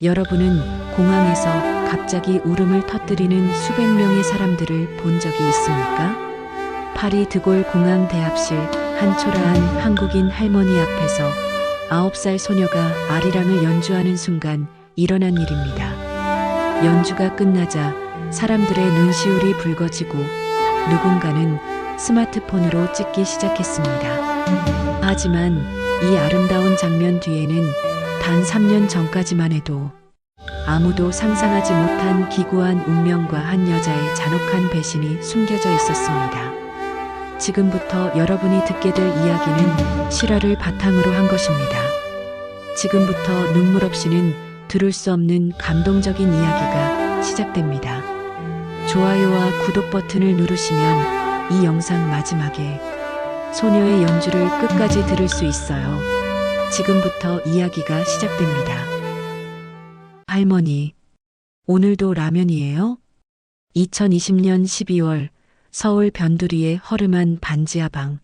여러분은 공항에서 갑자기 울음을 터뜨리는 수백 명의 사람들을 본 적이 있습니까? 파리 드골 공항 대합실 한 초라한 한국인 할머니 앞에서 9살 소녀가 아리랑을 연주하는 순간 일어난 일입니다. 연주가 끝나자 사람들의 눈시울이 붉어지고 누군가는 스마트폰으로 찍기 시작했습니다. 하지만 이 아름다운 장면 뒤에는 단 3년 전까지만 해도 아무도 상상하지 못한 기구한 운명과 한 여자의 잔혹한 배신이 숨겨져 있었습니다. 지금부터 여러분이 듣게 될 이야기는 실화를 바탕으로 한 것입니다. 지금부터 눈물 없이는 들을 수 없는 감동적인 이야기가 시작됩니다. 좋아요와 구독 버튼을 누르시면 이 영상 마지막에 소녀의 연주를 끝까지 들을 수 있어요. 지금부터 이야기가 시작됩니다. 할머니, 오늘도 라면이에요? 2020년 12월 서울 변두리의 허름한 반지하 방.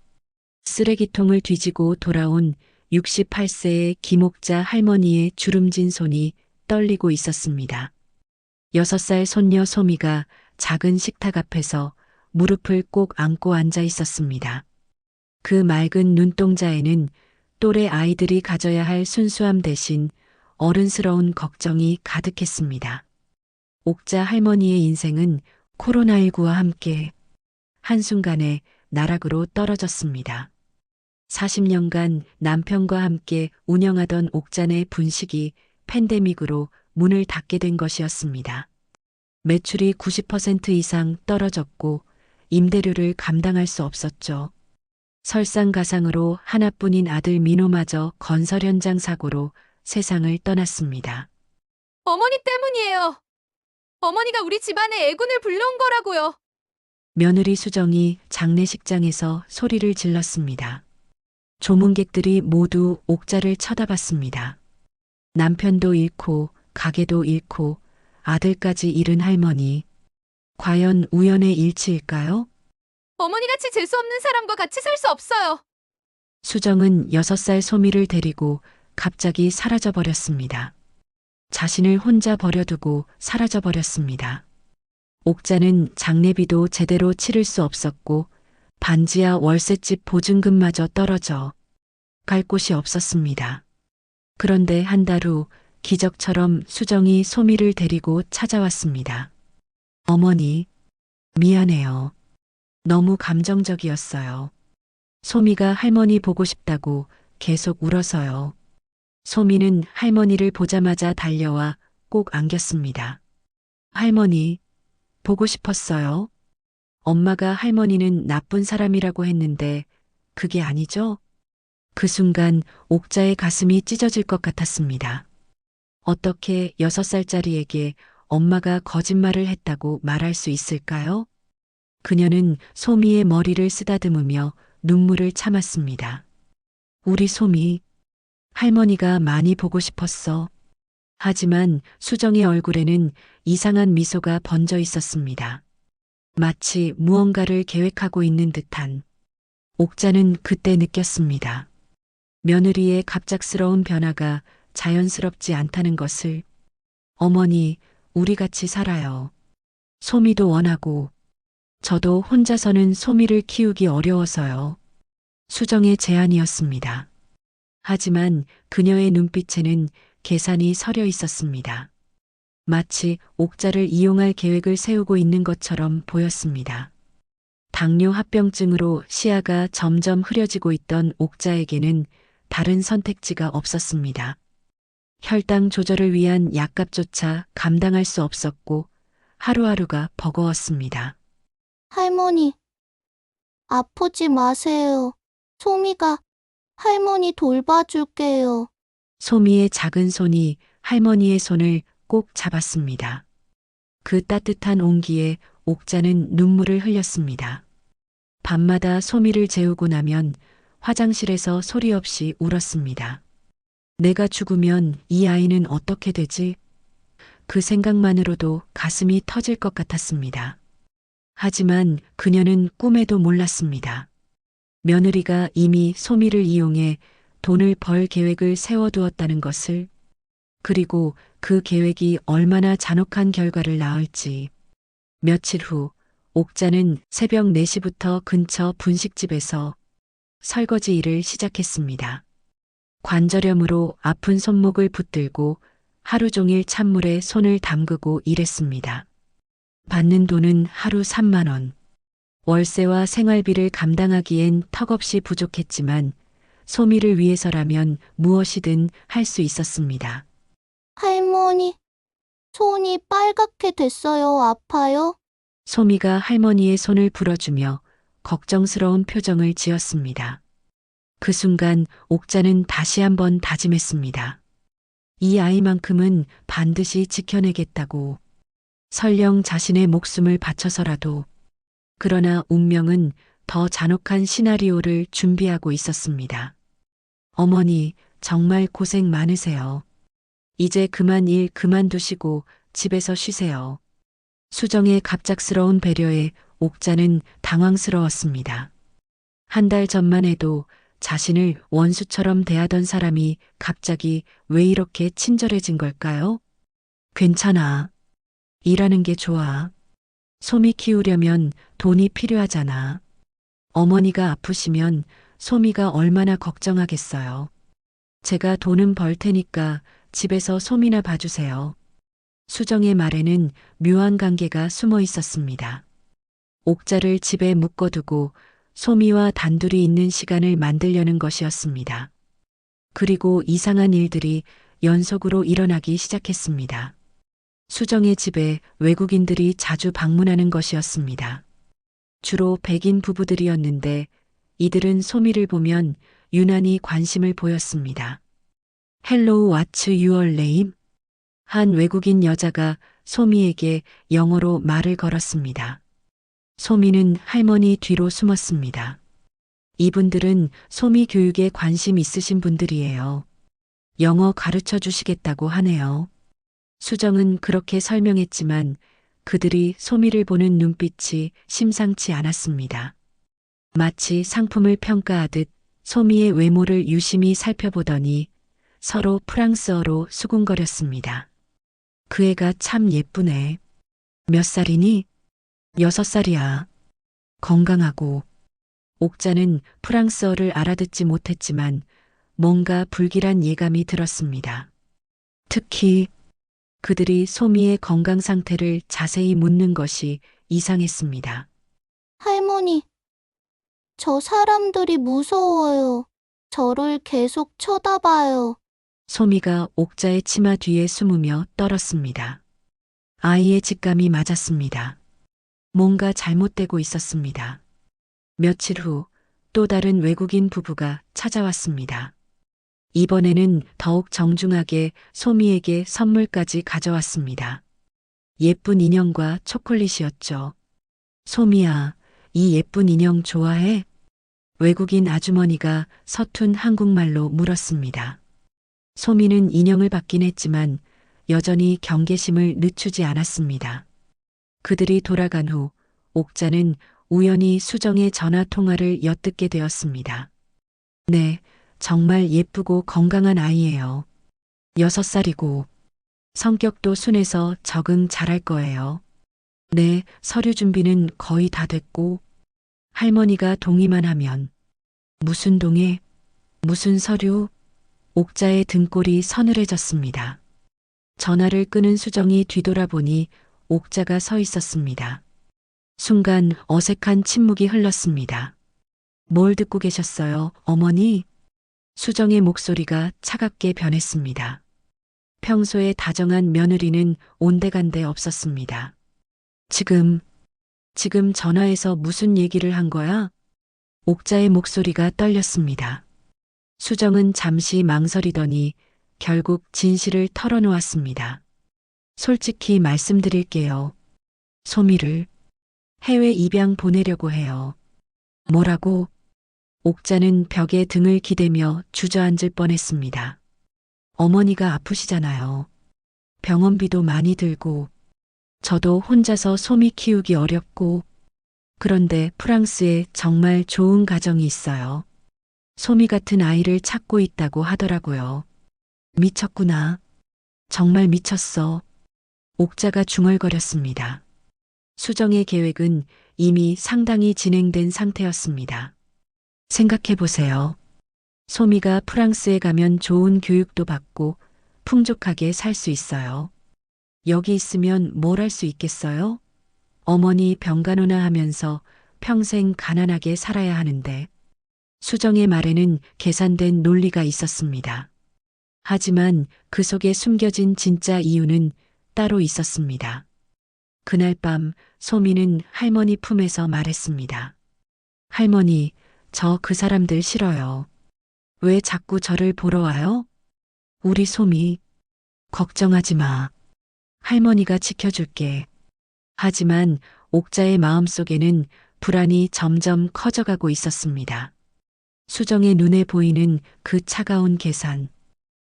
쓰레기통을 뒤지고 돌아온 68세의 김옥자 할머니의 주름진 손이 떨리고 있었습니다. 6살 손녀 소미가 작은 식탁 앞에서 무릎을 꼭 안고 앉아 있었습니다. 그 맑은 눈동자에는 또래 아이들이 가져야 할 순수함 대신 어른스러운 걱정이 가득했습니다. 옥자 할머니의 인생은 코로나19와 함께 한순간에 나락으로 떨어졌습니다. 40년간 남편과 함께 운영하던 옥자네 분식이 팬데믹으로 문을 닫게 된 것이었습니다. 매출이 90% 이상 떨어졌고 임대료를 감당할 수 없었죠. 설상가상으로 하나뿐인 아들 민호마저 건설 현장 사고로 세상을 떠났습니다. 어머니 때문이에요. 어머니가 우리 집안에 애군을 불러온 거라고요. 며느리 수정이 장례식장에서 소리를 질렀습니다. 조문객들이 모두 옥자를 쳐다봤습니다. 남편도 잃고 가게도 잃고 아들까지 잃은 할머니. 과연 우연의 일치일까요? 어머니같이 재수없는 사람과 같이 살 수 없어요. 수정은 6살 소미를 데리고 갑자기 사라져버렸습니다. 자신을 혼자 버려두고 사라져버렸습니다. 옥자는 장례비도 제대로 치를 수 없었고 반지하 월세집 보증금마저 떨어져 갈 곳이 없었습니다. 그런데 한 달 후 기적처럼 수정이 소미를 데리고 찾아왔습니다. 어머니, 미안해요. 너무 감정적이었어요. 소미가 할머니 보고 싶다고 계속 울어서요. 소미는 할머니를 보자마자 달려와 꼭 안겼습니다. 할머니, 보고 싶었어요. 엄마가 할머니는 나쁜 사람이라고 했는데 그게 아니죠? 그 순간 옥자의 가슴이 찢어질 것 같았습니다. 어떻게 6살짜리에게 엄마가 거짓말을 했다고 말할 수 있을까요? 그녀는 소미의 머리를 쓰다듬으며 눈물을 참았습니다. 우리 소미, 할머니가 많이 보고 싶었어. 하지만 수정의 얼굴에는 이상한 미소가 번져 있었습니다. 마치 무언가를 계획하고 있는 듯한. 옥자는 그때 느꼈습니다. 며느리의 갑작스러운 변화가 자연스럽지 않다는 것을. 어머니, 우리 같이 살아요. 소미도 원하고 저도 혼자서는 소미를 키우기 어려워서요. 수정의 제안이었습니다. 하지만 그녀의 눈빛에는 계산이 서려 있었습니다. 마치 옥자를 이용할 계획을 세우고 있는 것처럼 보였습니다. 당뇨 합병증으로 시야가 점점 흐려지고 있던 옥자에게는 다른 선택지가 없었습니다. 혈당 조절을 위한 약값조차 감당할 수 없었고 하루하루가 버거웠습니다. 할머니, 아프지 마세요. 소미가 할머니 돌봐줄게요. 소미의 작은 손이 할머니의 손을 꼭 잡았습니다. 그 따뜻한 온기에 옥자는 눈물을 흘렸습니다. 밤마다 소미를 재우고 나면 화장실에서 소리 없이 울었습니다. 내가 죽으면 이 아이는 어떻게 되지? 그 생각만으로도 가슴이 터질 것 같았습니다. 하지만 그녀는 꿈에도 몰랐습니다. 며느리가 이미 소미를 이용해 돈을 벌 계획을 세워두었다는 것을. 그리고 그 계획이 얼마나 잔혹한 결과를 낳을지. 며칠 후 옥자는 새벽 4시부터 근처 분식집에서 설거지 일을 시작했습니다. 관절염으로 아픈 손목을 붙들고 하루 종일 찬물에 손을 담그고 일했습니다. 받는 돈은 하루 3만 원. 월세와 생활비를 감당하기엔 턱없이 부족했지만 소미를 위해서라면 무엇이든 할 수 있었습니다. 할머니, 손이 빨갛게 됐어요. 아파요? 소미가 할머니의 손을 불어주며 걱정스러운 표정을 지었습니다. 그 순간 옥자는 다시 한번 다짐했습니다. 이 아이만큼은 반드시 지켜내겠다고. 설령 자신의 목숨을 바쳐서라도. 그러나 운명은 더 잔혹한 시나리오를 준비하고 있었습니다. 어머니, 정말 고생 많으세요. 이제 그만 일 그만두시고 집에서 쉬세요. 수정의 갑작스러운 배려에 옥자는 당황스러웠습니다. 한 달 전만 해도 자신을 원수처럼 대하던 사람이 갑자기 왜 이렇게 친절해진 걸까요? 괜찮아. 일하는 게 좋아. 소미 키우려면 돈이 필요하잖아. 어머니가 아프시면 소미가 얼마나 걱정하겠어요. 제가 돈은 벌 테니까 집에서 소미나 봐주세요. 수정의 말에는 묘한 관계가 숨어 있었습니다. 옥자를 집에 묶어두고 소미와 단둘이 있는 시간을 만들려는 것이었습니다. 그리고 이상한 일들이 연속으로 일어나기 시작했습니다. 수정의 집에 외국인들이 자주 방문하는 것이었습니다. 주로 백인 부부들이었는데 이들은 소미를 보면 유난히 관심을 보였습니다. 헬로우 왓츠 유얼 네임? 한 외국인 여자가 소미에게 영어로 말을 걸었습니다. 소미는 할머니 뒤로 숨었습니다. 이분들은 소미 교육에 관심 있으신 분들이에요. 영어 가르쳐 주시겠다고 하네요. 수정은 그렇게 설명했지만 그들이 소미를 보는 눈빛이 심상치 않았습니다. 마치 상품을 평가하듯 소미의 외모를 유심히 살펴보더니 서로 프랑스어로 수군거렸습니다. 그 애가 참 예쁘네. 몇 살이니? 6살이야. 건강하고. 옥자는 프랑스어를 알아듣지 못했지만 뭔가 불길한 예감이 들었습니다. 특히 그들이 소미의 건강 상태를 자세히 묻는 것이 이상했습니다. 할머니, 저 사람들이 무서워요. 저를 계속 쳐다봐요. 소미가 옥자의 치마 뒤에 숨으며 떨었습니다. 아이의 직감이 맞았습니다. 뭔가 잘못되고 있었습니다. 며칠 후 또 다른 외국인 부부가 찾아왔습니다. 이번에는 더욱 정중하게 소미에게 선물까지 가져왔습니다. 예쁜 인형과 초콜릿이었죠. 소미야, 이 예쁜 인형 좋아해? 외국인 아주머니가 서툰 한국말로 물었습니다. 소미는 인형을 받긴 했지만 여전히 경계심을 늦추지 않았습니다. 그들이 돌아간 후 옥자는 우연히 수정의 전화 통화를 엿듣게 되었습니다. 네, 정말 예쁘고 건강한 아이예요. 6살이고 성격도 순해서 적응 잘할 거예요. 네, 서류 준비는 거의 다 됐고 할머니가 동의만 하면. 무슨 동의? 무슨 서류? 옥자의 등골이 서늘해졌습니다. 전화를 끊은 수정이 뒤돌아보니 옥자가 서 있었습니다. 순간 어색한 침묵이 흘렀습니다. 뭘 듣고 계셨어요, 어머니? 수정의 목소리가 차갑게 변했습니다. 평소에 다정한 며느리는 온데간데 없었습니다. 지금 전화해서 무슨 얘기를 한 거야? 옥자의 목소리가 떨렸습니다. 수정은 잠시 망설이더니 결국 진실을 털어놓았습니다. 솔직히 말씀드릴게요. 소미를 해외 입양 보내려고 해요. 뭐라고? 옥자는 벽에 등을 기대며 주저앉을 뻔했습니다. 어머니가 아프시잖아요. 병원비도 많이 들고 저도 혼자서 소미 키우기 어렵고 그런데 프랑스에 정말 좋은 가정이 있어요. 소미 같은 아이를 찾고 있다고 하더라고요. 미쳤구나. 정말 미쳤어. 옥자가 중얼거렸습니다. 수정의 계획은 이미 상당히 진행된 상태였습니다. 생각해 보세요. 소미가 프랑스에 가면 좋은 교육도 받고 풍족하게 살 수 있어요. 여기 있으면 뭘 할 수 있겠어요? 어머니 병간호나 하면서 평생 가난하게 살아야 하는데. 수정의 말에는 계산된 논리가 있었습니다. 하지만 그 속에 숨겨진 진짜 이유는 따로 있었습니다. 그날 밤 소미는 할머니 품에서 말했습니다. 할머니, 저 그 사람들 싫어요. 왜 자꾸 저를 보러 와요? 우리 소미, 걱정하지 마. 할머니가 지켜줄게. 하지만 옥자의 마음속에는 불안이 점점 커져가고 있었습니다. 수정의 눈에 보이는 그 차가운 계산.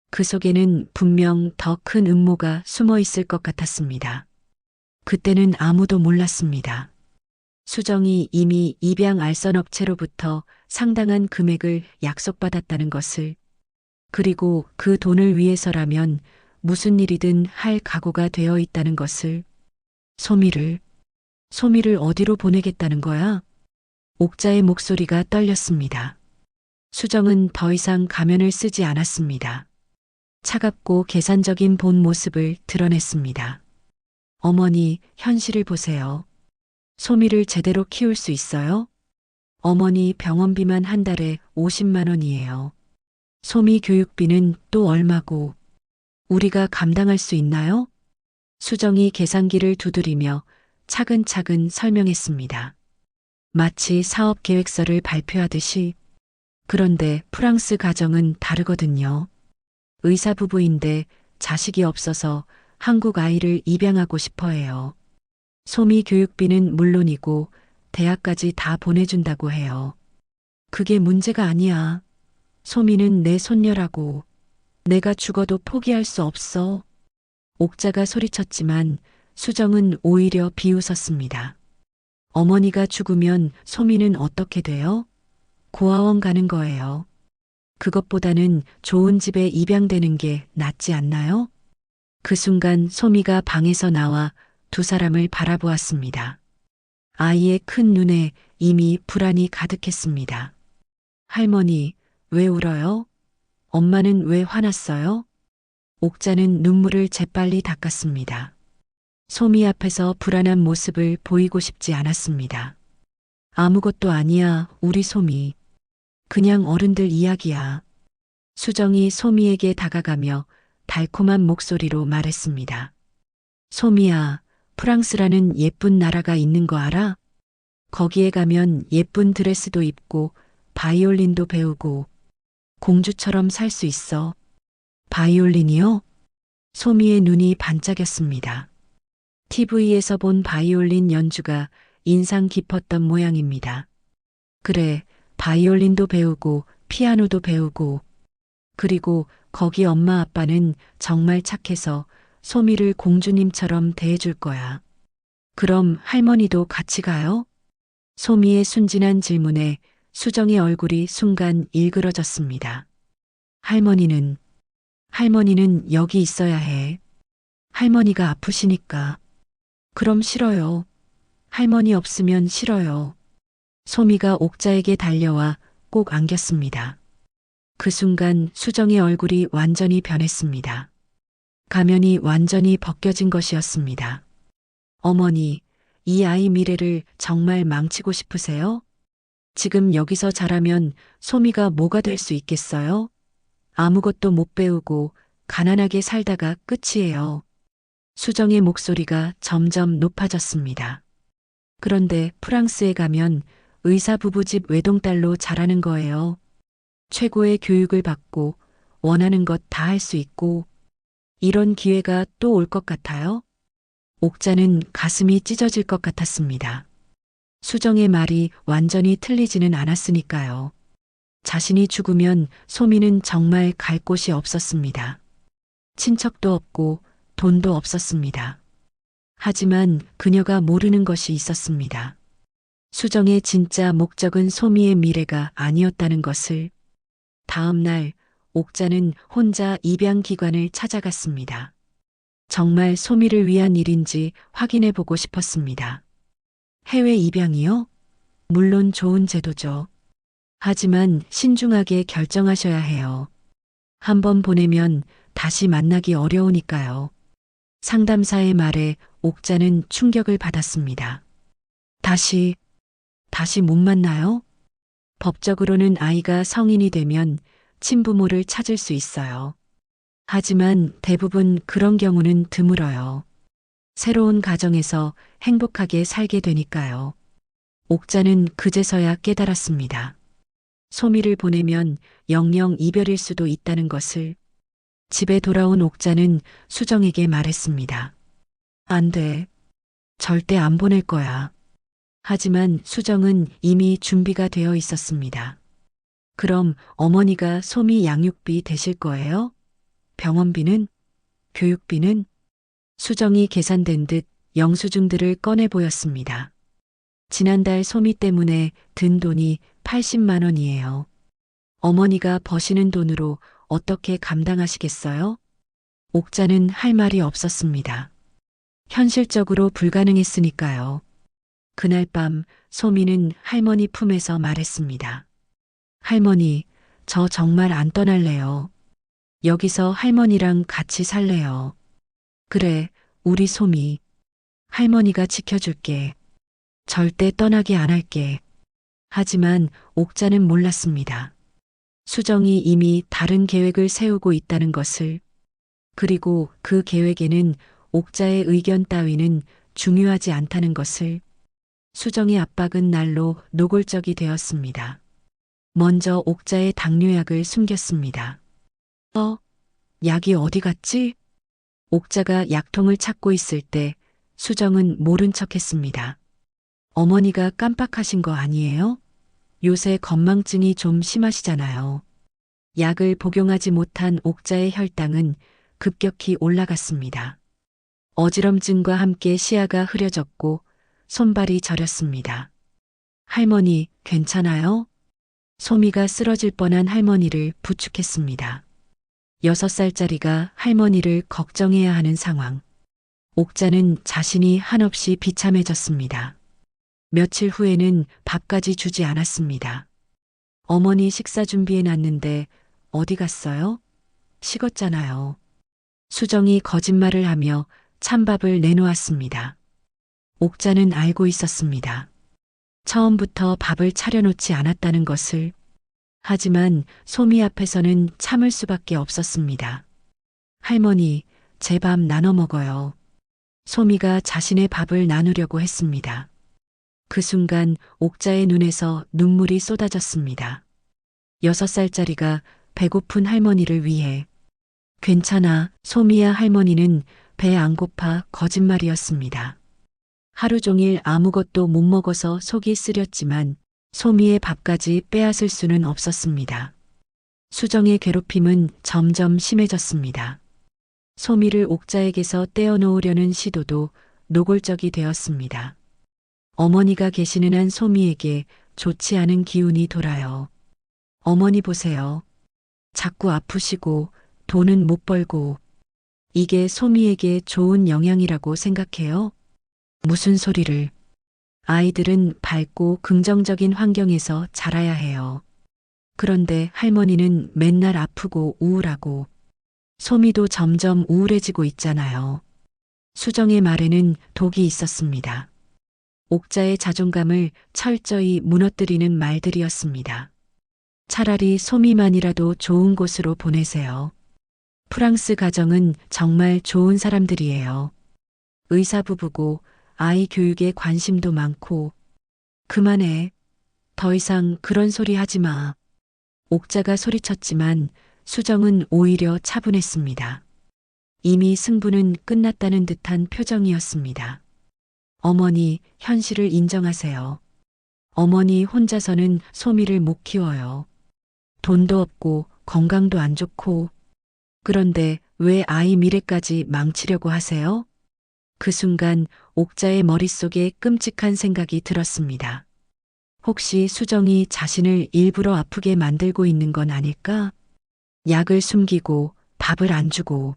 그 속에는 분명 더 큰 음모가 숨어 있을 것 같았습니다. 그때는 아무도 몰랐습니다. 수정이 이미 입양 알선 업체로부터 상당한 금액을 약속받았다는 것을, 그리고 그 돈을 위해서라면 무슨 일이든 할 각오가 되어 있다는 것을. 소미를 어디로 보내겠다는 거야? 옥자의 목소리가 떨렸습니다. 수정은 더 이상 가면을 쓰지 않았습니다. 차갑고 계산적인 본 모습을 드러냈습니다. 어머니, 현실을 보세요. 소미를 제대로 키울 수 있어요? 어머니 병원비만 한 달에 50만 원이에요. 소미 교육비는 또 얼마고, 우리가 감당할 수 있나요? 수정이 계산기를 두드리며 차근차근 설명했습니다. 마치 사업 계획서를 발표하듯이. 그런데 프랑스 가정은 다르거든요. 의사 부부인데 자식이 없어서 한국 아이를 입양하고 싶어 해요. 소미 교육비는 물론이고 대학까지 다 보내준다고 해요. 그게 문제가 아니야. 소미는 내 손녀라고. 내가 죽어도 포기할 수 없어. 옥자가 소리쳤지만 수정은 오히려 비웃었습니다. 어머니가 죽으면 소미는 어떻게 돼요? 고아원 가는 거예요. 그것보다는 좋은 집에 입양되는 게 낫지 않나요? 그 순간 소미가 방에서 나와 두 사람을 바라보았습니다. 아이의 큰 눈에 이미 불안이 가득했습니다. 할머니, 왜 울어요? 엄마는 왜 화났어요? 옥자는 눈물을 재빨리 닦았습니다. 소미 앞에서 불안한 모습을 보이고 싶지 않았습니다. 아무것도 아니야, 우리 소미. 그냥 어른들 이야기야. 수정이 소미에게 다가가며 달콤한 목소리로 말했습니다. 소미야, 프랑스라는 예쁜 나라가 있는 거 알아? 거기에 가면 예쁜 드레스도 입고 바이올린도 배우고 공주처럼 살 수 있어. 바이올린이요? 소미의 눈이 반짝였습니다. TV에서 본 바이올린 연주가 인상 깊었던 모양입니다. 그래, 바이올린도 배우고 피아노도 배우고, 그리고 거기 엄마 아빠는 정말 착해서 소미를 공주님처럼 대해줄 거야. 그럼 할머니도 같이 가요? 소미의 순진한 질문에 수정의 얼굴이 순간 일그러졌습니다. 할머니는 여기 있어야 해. 할머니가 아프시니까. 그럼 싫어요. 할머니 없으면 싫어요. 소미가 옥자에게 달려와 꼭 안겼습니다. 그 순간 수정의 얼굴이 완전히 변했습니다. 가면이 완전히 벗겨진 것이었습니다. 어머니, 이 아이 미래를 정말 망치고 싶으세요? 지금 여기서 자라면 소미가 뭐가 될 수 있겠어요? 아무것도 못 배우고 가난하게 살다가 끝이에요. 수정의 목소리가 점점 높아졌습니다. 그런데 프랑스에 가면 의사 부부 집 외동딸로 자라는 거예요. 최고의 교육을 받고 원하는 것 다 할 수 있고, 이런 기회가 또 올 것 같아요? 옥자는 가슴이 찢어질 것 같았습니다. 수정의 말이 완전히 틀리지는 않았으니까요. 자신이 죽으면 소미는 정말 갈 곳이 없었습니다. 친척도 없고 돈도 없었습니다. 하지만 그녀가 모르는 것이 있었습니다. 수정의 진짜 목적은 소미의 미래가 아니었다는 것을. 다음 날 옥자는 혼자 입양기관을 찾아갔습니다. 정말 소미를 위한 일인지 확인해 보고 싶었습니다. 해외 입양이요? 물론 좋은 제도죠. 하지만 신중하게 결정하셔야 해요. 한번 보내면 다시 만나기 어려우니까요. 상담사의 말에 옥자는 충격을 받았습니다. 다시 못 만나요? 법적으로는 아이가 성인이 되면 친부모를 찾을 수 있어요. 하지만 대부분 그런 경우는 드물어요. 새로운 가정에서 행복하게 살게 되니까요. 옥자는 그제서야 깨달았습니다. 소미를 보내면 영영 이별일 수도 있다는 것을. 집에 돌아온 옥자는 수정에게 말했습니다. 안 돼. 절대 안 보낼 거야. 하지만 수정은 이미 준비가 되어 있었습니다. 그럼 어머니가 소미 양육비 대실 거예요? 병원비는? 교육비는? 수정이 계산된 듯 영수증들을 꺼내 보였습니다. 지난달 소미 때문에 든 돈이 80만 원이에요. 어머니가 버시는 돈으로 어떻게 감당하시겠어요? 옥자는 할 말이 없었습니다. 현실적으로 불가능했으니까요. 그날 밤 소미는 할머니 품에서 말했습니다. 할머니, 저 정말 안 떠날래요. 여기서 할머니랑 같이 살래요. 그래, 우리 소미. 할머니가 지켜줄게. 절대 떠나게 안 할게. 하지만 옥자는 몰랐습니다. 수정이 이미 다른 계획을 세우고 있다는 것을. 그리고 그 계획에는 옥자의 의견 따위는 중요하지 않다는 것을. 수정의 압박은 날로 노골적이 되었습니다. 먼저 옥자의 당뇨약을 숨겼습니다. 약이 어디 갔지? 옥자가 약통을 찾고 있을 때 수정은 모른 척했습니다. 어머니가 깜빡하신 거 아니에요? 요새 건망증이 좀 심하시잖아요. 약을 복용하지 못한 옥자의 혈당은 급격히 올라갔습니다. 어지럼증과 함께 시야가 흐려졌고 손발이 저렸습니다. 할머니, 괜찮아요? 소미가 쓰러질 뻔한 할머니를 부축했습니다. 6살짜리가 할머니를 걱정해야 하는 상황. 옥자는 자신이 한없이 비참해졌습니다. 며칠 후에는 밥까지 주지 않았습니다. 어머니 식사 준비해 놨는데 어디 갔어요? 식었잖아요. 수정이 거짓말을 하며 찬밥을 내놓았습니다. 옥자는 알고 있었습니다. 처음부터 밥을 차려놓지 않았다는 것을. 하지만 소미 앞에서는 참을 수밖에 없었습니다. 할머니, 제 밥 나눠 먹어요. 소미가 자신의 밥을 나누려고 했습니다. 그 순간 옥자의 눈에서 눈물이 쏟아졌습니다. 6살짜리가 배고픈 할머니를 위해. 괜찮아, 소미야. 할머니는 배 안 고파 거짓말이었습니다. 하루 종일 아무것도 못 먹어서 속이 쓰렸지만 소미의 밥까지 빼앗을 수는 없었습니다. 수정의 괴롭힘은 점점 심해졌습니다. 소미를 옥자에게서 떼어놓으려는 시도도 노골적이 되었습니다. 어머니가 계시는 한 소미에게 좋지 않은 기운이 돌아요. 어머니 보세요. 자꾸 아프시고 돈은 못 벌고. 이게 소미에게 좋은 영향이라고 생각해요? 무슨 소리를. 아이들은 밝고 긍정적인 환경에서 자라야 해요. 그런데 할머니는 맨날 아프고 우울하고. 소미도 점점 우울해지고 있잖아요. 수정의 말에는 독이 있었습니다. 옥자의 자존감을 철저히 무너뜨리는 말들이었습니다. 차라리 소미만이라도 좋은 곳으로 보내세요. 프랑스 가정은 정말 좋은 사람들이에요. 의사 부부고 아이 교육에 관심도 많고. 그만해. 더 이상 그런 소리 하지 마. 옥자가 소리쳤지만 수정은 오히려 차분했습니다. 이미 승부는 끝났다는 듯한 표정이었습니다. 어머니, 현실을 인정하세요. 어머니 혼자서는 소미를 못 키워요. 돈도 없고 건강도 안 좋고. 그런데 왜 아이 미래까지 망치려고 하세요? 그 순간 옥자의 머릿속에 끔찍한 생각이 들었습니다. 혹시 수정이 자신을 일부러 아프게 만들고 있는 건 아닐까? 약을 숨기고 밥을 안 주고.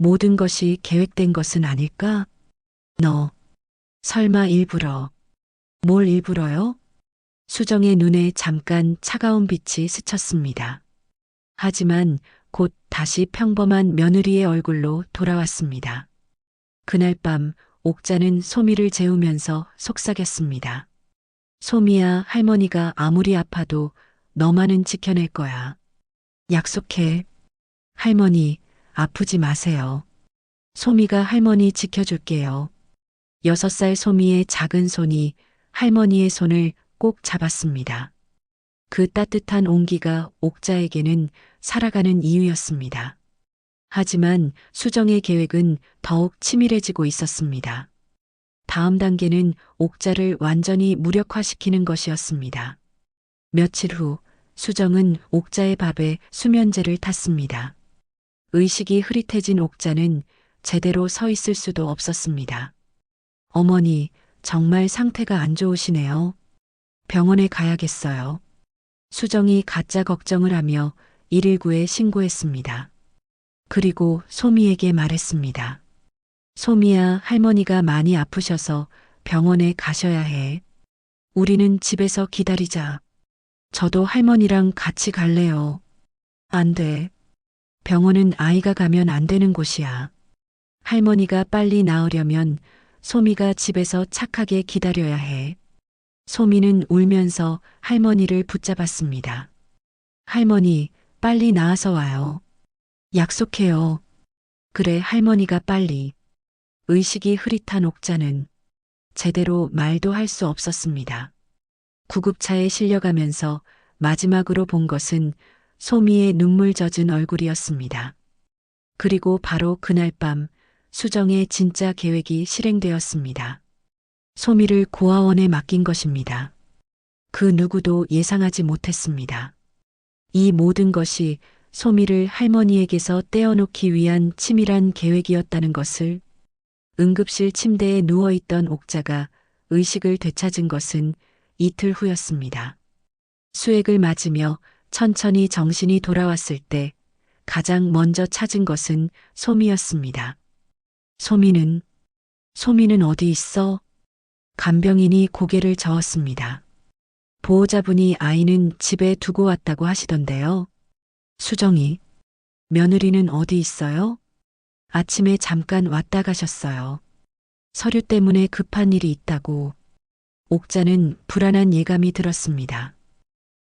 모든 것이 계획된 것은 아닐까? 너, 설마 일부러, 뭘 일부러요? 수정의 눈에 잠깐 차가운 빛이 스쳤습니다. 하지만 곧 다시 평범한 며느리의 얼굴로 돌아왔습니다. 그날 밤 옥자는 소미를 재우면서 속삭였습니다. 소미야, 할머니가 아무리 아파도 너만은 지켜낼 거야. 약속해. 할머니, 아프지 마세요. 소미가 할머니 지켜줄게요. 6살 소미의 작은 손이 할머니의 손을 꼭 잡았습니다. 그 따뜻한 온기가 옥자에게는 살아가는 이유였습니다. 하지만 수정의 계획은 더욱 치밀해지고 있었습니다. 다음 단계는 옥자를 완전히 무력화시키는 것이었습니다. 며칠 후 수정은 옥자의 밥에 수면제를 탔습니다. 의식이 흐릿해진 옥자는 제대로 서 있을 수도 없었습니다. 어머니, 정말 상태가 안 좋으시네요. 병원에 가야겠어요. 수정이 가짜 걱정을 하며 119에 신고했습니다. 그리고 소미에게 말했습니다. 소미야, 할머니가 많이 아프셔서 병원에 가셔야 해. 우리는 집에서 기다리자. 저도 할머니랑 같이 갈래요. 안 돼. 병원은 아이가 가면 안 되는 곳이야. 할머니가 빨리 나으려면 소미가 집에서 착하게 기다려야 해. 소미는 울면서 할머니를 붙잡았습니다. 할머니, 빨리 나아서 와요. 약속해요. 그래, 할머니가 빨리. 의식이 흐릿한 옥자는 제대로 말도 할 수 없었습니다. 구급차에 실려가면서 마지막으로 본 것은 소미의 눈물 젖은 얼굴이었습니다. 그리고 바로 그날 밤 수정의 진짜 계획이 실행되었습니다. 소미를 고아원에 맡긴 것입니다. 그 누구도 예상하지 못했습니다. 이 모든 것이 소미를 할머니에게서 떼어놓기 위한 치밀한 계획이었다는 것을. 응급실 침대에 누워있던 옥자가 의식을 되찾은 것은 이틀 후였습니다. 수액을 맞으며 천천히 정신이 돌아왔을 때 가장 먼저 찾은 것은 소미였습니다. 소미는 어디 있어? 간병인이 고개를 저었습니다. 보호자분이 아이는 집에 두고 왔다고 하시던데요. 수정이, 며느리는 어디 있어요? 아침에 잠깐 왔다 가셨어요. 서류 때문에 급한 일이 있다고. 옥자는 불안한 예감이 들었습니다.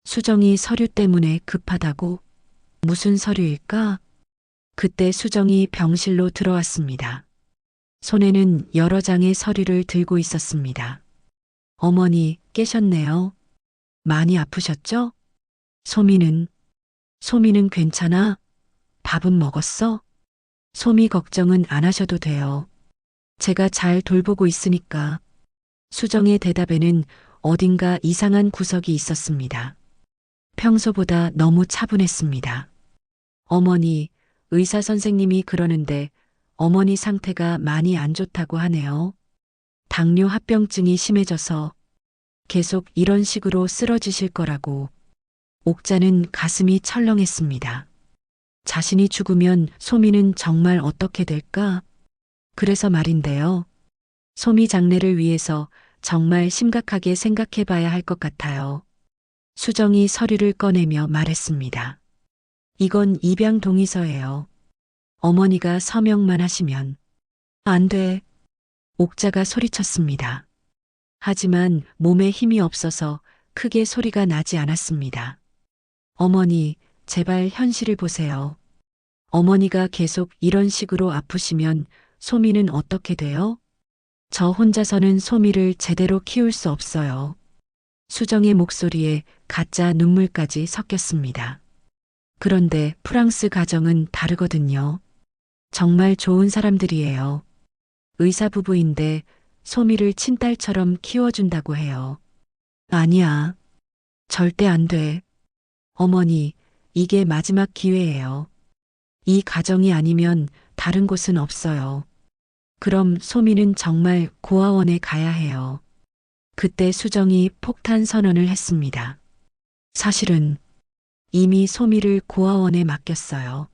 수정이 서류 때문에 급하다고? 무슨 서류일까? 그때 수정이 병실로 들어왔습니다. 손에는 여러 장의 서류를 들고 있었습니다. 어머니, 깨셨네요. 많이 아프셨죠? 소미는 괜찮아? 밥은 먹었어? 소미 걱정은 안 하셔도 돼요. 제가 잘 돌보고 있으니까. 수정의 대답에는 어딘가 이상한 구석이 있었습니다. 평소보다 너무 차분했습니다. 어머니, 의사 선생님이 그러는데 어머니 상태가 많이 안 좋다고 하네요. 당뇨 합병증이 심해져서 계속 이런 식으로 쓰러지실 거라고. 옥자는 가슴이 철렁했습니다. 자신이 죽으면 소미는 정말 어떻게 될까? 그래서 말인데요. 소미 장례를 위해서 정말 심각하게 생각해 봐야 할 것 같아요. 수정이 서류를 꺼내며 말했습니다. 이건 입양 동의서예요. 어머니가 서명만 하시면. 안 돼. 옥자가 소리쳤습니다. 하지만 몸에 힘이 없어서 크게 소리가 나지 않았습니다. 어머니, 제발 현실을 보세요. 어머니가 계속 이런 식으로 아프시면 소미는 어떻게 돼요? 저 혼자서는 소미를 제대로 키울 수 없어요. 수정의 목소리에 가짜 눈물까지 섞였습니다. 그런데 프랑스 가정은 다르거든요. 정말 좋은 사람들이에요. 의사 부부인데 소미를 친딸처럼 키워준다고 해요. 아니야. 절대 안 돼. 어머니, 이게 마지막 기회예요. 이 가정이 아니면 다른 곳은 없어요. 그럼 소미는 정말 고아원에 가야 해요. 그때 수정이 폭탄 선언을 했습니다. 사실은 이미 소미를 고아원에 맡겼어요.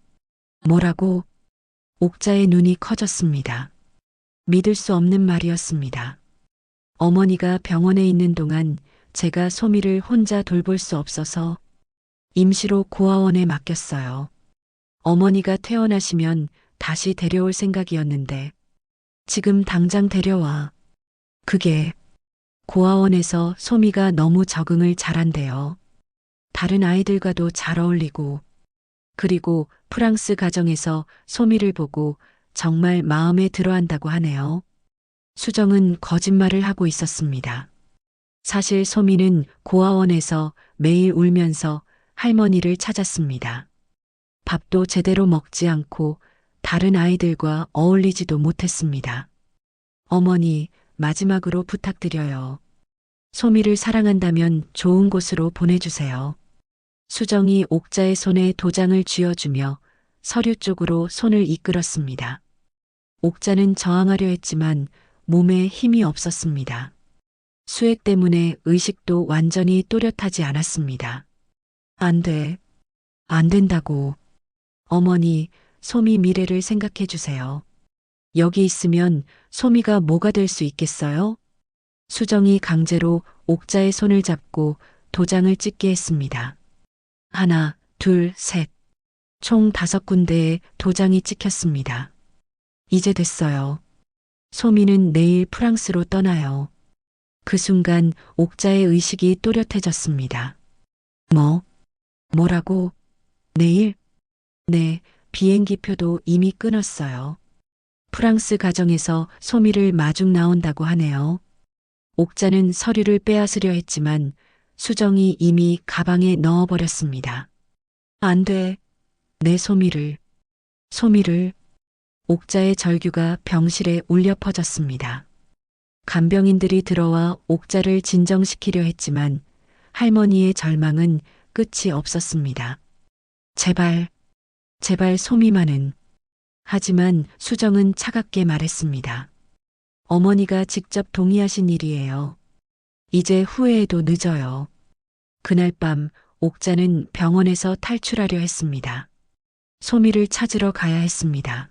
뭐라고? 옥자의 눈이 커졌습니다. 믿을 수 없는 말이었습니다. 어머니가 병원에 있는 동안 제가 소미를 혼자 돌볼 수 없어서 임시로 고아원에 맡겼어요. 어머니가 퇴원하시면 다시 데려올 생각이었는데 지금 당장 데려와. 그게 고아원에서 소미가 너무 적응을 잘한대요. 다른 아이들과도 잘 어울리고 그리고 프랑스 가정에서 소미를 보고 정말 마음에 들어한다고 하네요. 수정은 거짓말을 하고 있었습니다. 사실 소미는 고아원에서 매일 울면서 할머니를 찾았습니다. 밥도 제대로 먹지 않고 다른 아이들과 어울리지도 못했습니다. 어머니, 마지막으로 부탁드려요. 소미를 사랑한다면 좋은 곳으로 보내주세요. 수정이 옥자의 손에 도장을 쥐어주며 서류 쪽으로 손을 이끌었습니다. 옥자는 저항하려 했지만 몸에 힘이 없었습니다. 수액 때문에 의식도 완전히 또렷하지 않았습니다. 안 돼. 안 된다고. 어머니, 소미 미래를 생각해 주세요. 여기 있으면 소미가 뭐가 될 수 있겠어요? 수정이 강제로 옥자의 손을 잡고 도장을 찍게 했습니다. 하나, 둘, 셋. 총 5군데에 도장이 찍혔습니다. 이제 됐어요. 소미는 내일 프랑스로 떠나요. 그 순간 옥자의 의식이 또렷해졌습니다. 뭐라고? 내일? 네, 비행기 표도 이미 끊었어요. 프랑스 가정에서 소미를 마중 나온다고 하네요. 옥자는 서류를 빼앗으려 했지만 수정이 이미 가방에 넣어버렸습니다. 안 돼. 내 소미를. 옥자의 절규가 병실에 울려 퍼졌습니다. 간병인들이 들어와 옥자를 진정시키려 했지만 할머니의 절망은 끝이 없었습니다. 제발 소미만은. 하지만 수정은 차갑게 말했습니다. 어머니가 직접 동의하신 일이에요. 이제 후회해도 늦어요. 그날 밤 옥자는 병원에서 탈출하려 했습니다. 소미를 찾으러 가야 했습니다.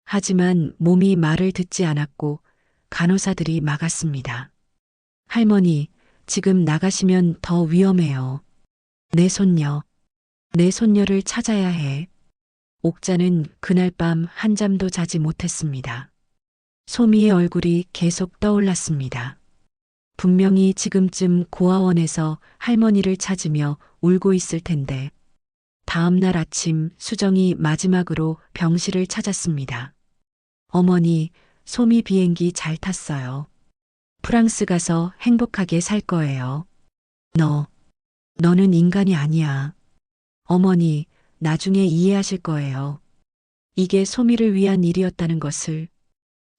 하지만 몸이 말을 듣지 않았고 간호사들이 막았습니다. 할머니, 지금 나가시면 더 위험해요. 내 손녀를 찾아야 해. 옥자는 그날 밤 한잠도 자지 못했습니다. 소미의 얼굴이 계속 떠올랐습니다. 분명히 지금쯤 고아원에서 할머니를 찾으며 울고 있을 텐데. 다음 날 아침 수정이 마지막으로 병실을 찾았습니다. 어머니, 소미 비행기 잘 탔어요. 프랑스 가서 행복하게 살 거예요. 너는 인간이 아니야. 어머니, 나중에 이해하실 거예요. 이게 소미를 위한 일이었다는 것을.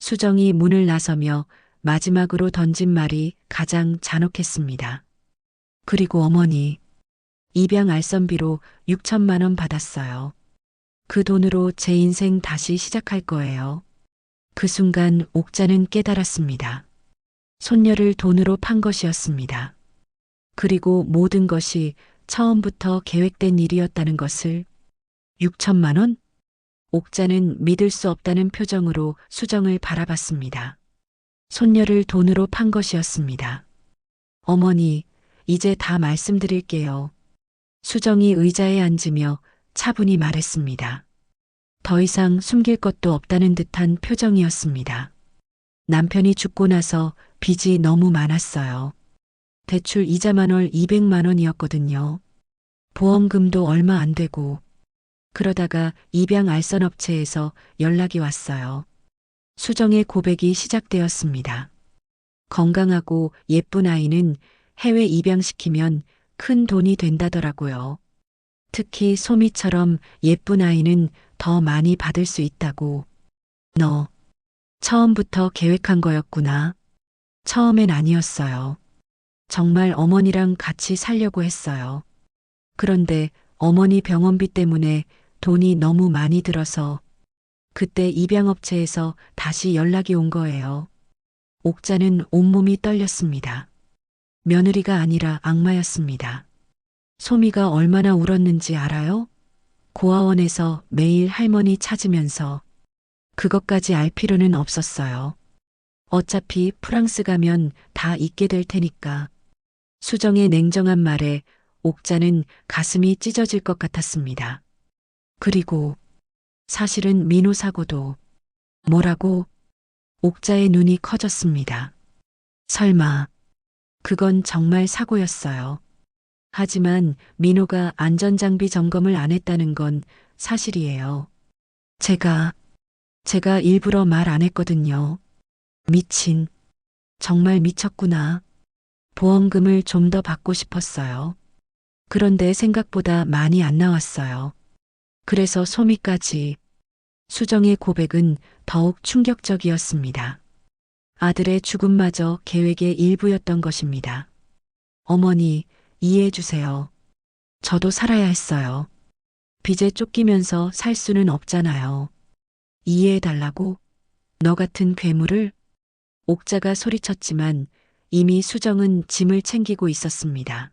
수정이 문을 나서며 마지막으로 던진 말이 가장 잔혹했습니다. 그리고 어머니, 입양 알선비로 6천만 원 받았어요. 그 돈으로 제 인생 다시 시작할 거예요. 그 순간 옥자는 깨달았습니다. 손녀를 돈으로 판 것이었습니다. 그리고 모든 것이 처음부터 계획된 일이었다는 것을. 6천만 원? 옥자는 믿을 수 없다는 표정으로 수정을 바라봤습니다. 손녀를 돈으로 판 것이었습니다. 어머니, 이제 다 말씀드릴게요. 수정이 의자에 앉으며 차분히 말했습니다. 더 이상 숨길 것도 없다는 듯한 표정이었습니다. 남편이 죽고 나서 빚이 너무 많았어요. 대출 이자만 월 200만 원이었거든요. 보험금도 얼마 안 되고. 그러다가 입양 알선업체에서 연락이 왔어요. 수정의 고백이 시작되었습니다. 건강하고 예쁜 아이는 해외 입양시키면 큰 돈이 된다더라고요. 특히 소미처럼 예쁜 아이는 더 많이 받을 수 있다고. 너 처음부터 계획한 거였구나. 처음엔 아니었어요. 정말 어머니랑 같이 살려고 했어요. 그런데 어머니 병원비 때문에 돈이 너무 많이 들어서 그때 입양업체에서 다시 연락이 온 거예요. 옥자는 온몸이 떨렸습니다. 며느리가 아니라 악마였습니다. 소미가 얼마나 울었는지 알아요? 고아원에서 매일 할머니 찾으면서 그것까지 알 필요는 없었어요. 어차피 프랑스 가면 다 잊게 될 테니까. 수정의 냉정한 말에 옥자는 가슴이 찢어질 것 같았습니다. 그리고 사실은 민호 사고도 뭐라고? 옥자의 눈이 커졌습니다. 설마 그건 정말 사고였어요. 하지만 민호가 안전장비 점검을 안 했다는 건 사실이에요. 제가 일부러 말 안 했거든요. 미친. 정말 미쳤구나. 보험금을 좀 더 받고 싶었어요. 그런데 생각보다 많이 안 나왔어요. 그래서 소미까지. 수정의 고백은 더욱 충격적이었습니다. 아들의 죽음마저 계획의 일부였던 것입니다. 어머니, 이해해 주세요. 저도 살아야 했어요. 빚에 쫓기면서 살 수는 없잖아요. 이해해 달라고? 너 같은 괴물을? 옥자가 소리쳤지만 이미 수정은 짐을 챙기고 있었습니다.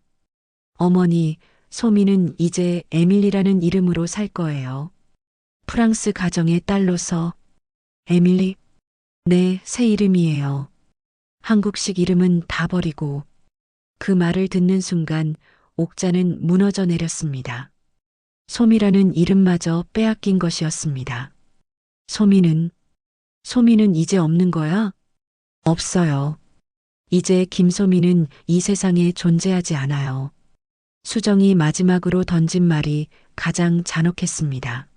어머니, 소미는 이제 에밀리라는 이름으로 살 거예요. 프랑스 가정의 딸로서. 에밀리? 네, 새 이름이에요. 한국식 이름은 다 버리고. 그 말을 듣는 순간 옥자는 무너져 내렸습니다. 소미라는 이름마저 빼앗긴 것이었습니다. 소미는 이제 없는 거야? 없어요. 이제 김소미는 이 세상에 존재하지 않아요. 수정이 마지막으로 던진 말이 가장 잔혹했습니다.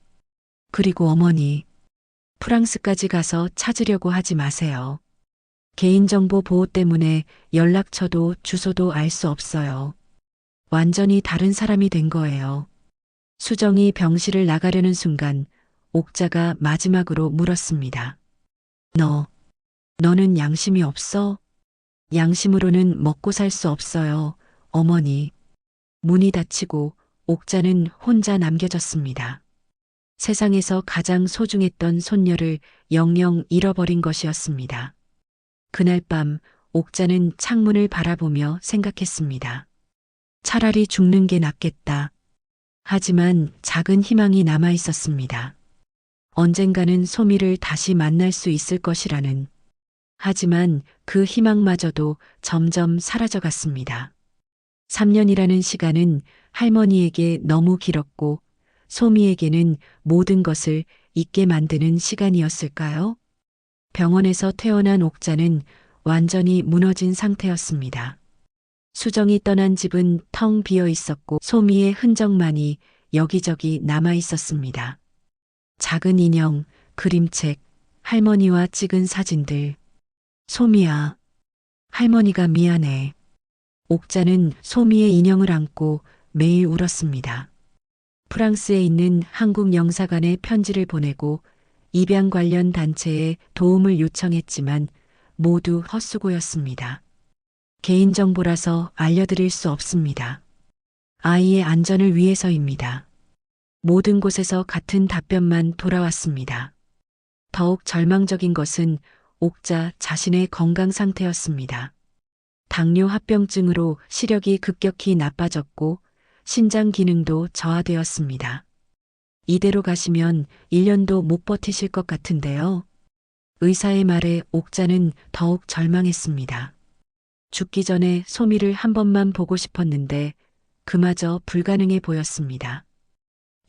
그리고 어머니, 프랑스까지 가서 찾으려고 하지 마세요. 개인정보 보호 때문에 연락처도 주소도 알 수 없어요. 완전히 다른 사람이 된 거예요. 수정이 병실을 나가려는 순간 옥자가 마지막으로 물었습니다. 너는 양심이 없어? 양심으로는 먹고 살 수 없어요, 어머니. 문이 닫히고 옥자는 혼자 남겨졌습니다. 세상에서 가장 소중했던 손녀를 영영 잃어버린 것이었습니다. 그날 밤 옥자는 창문을 바라보며 생각했습니다. 차라리 죽는 게 낫겠다. 하지만 작은 희망이 남아 있었습니다. 언젠가는 소미를 다시 만날 수 있을 것이라는. 하지만 그 희망마저도 점점 사라져갔습니다. 3년이라는 시간은 할머니에게 너무 길었고 소미에게는 모든 것을 잊게 만드는 시간이었을까요? 병원에서 퇴원한 옥자는 완전히 무너진 상태였습니다. 수정이 떠난 집은 텅 비어 있었고 소미의 흔적만이 여기저기 남아 있었습니다. 작은 인형, 그림책, 할머니와 찍은 사진들. 소미야, 할머니가 미안해. 옥자는 소미의 인형을 안고 매일 울었습니다. 프랑스에 있는 한국 영사관에 편지를 보내고 입양 관련 단체에 도움을 요청했지만 모두 헛수고였습니다. 개인정보라서 알려드릴 수 없습니다. 아이의 안전을 위해서입니다. 모든 곳에서 같은 답변만 돌아왔습니다. 더욱 절망적인 것은 옥자 자신의 건강 상태였습니다. 당뇨 합병증으로 시력이 급격히 나빠졌고 신장 기능도 저하되었습니다. 이대로 가시면 1년도 못 버티실 것 같은데요. 의사의 말에 옥자는 더욱 절망했습니다. 죽기 전에 소미를 한 번만 보고 싶었는데 그마저 불가능해 보였습니다.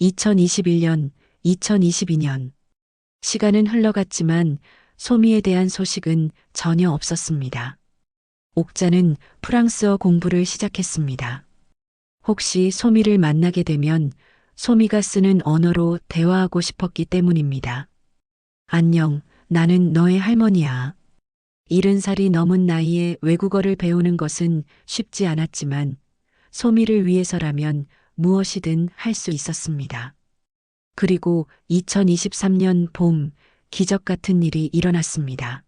2021년, 2022년. 시간은 흘러갔지만 소미에 대한 소식은 전혀 없었습니다. 옥자는 프랑스어 공부를 시작했습니다. 혹시 소미를 만나게 되면 소미가 쓰는 언어로 대화하고 싶었기 때문입니다. 안녕, 나는 너의 할머니야. 70살이 넘은 나이에 외국어를 배우는 것은 쉽지 않았지만 소미를 위해서라면 무엇이든 할 수 있었습니다. 그리고 2023년 봄 기적 같은 일이 일어났습니다.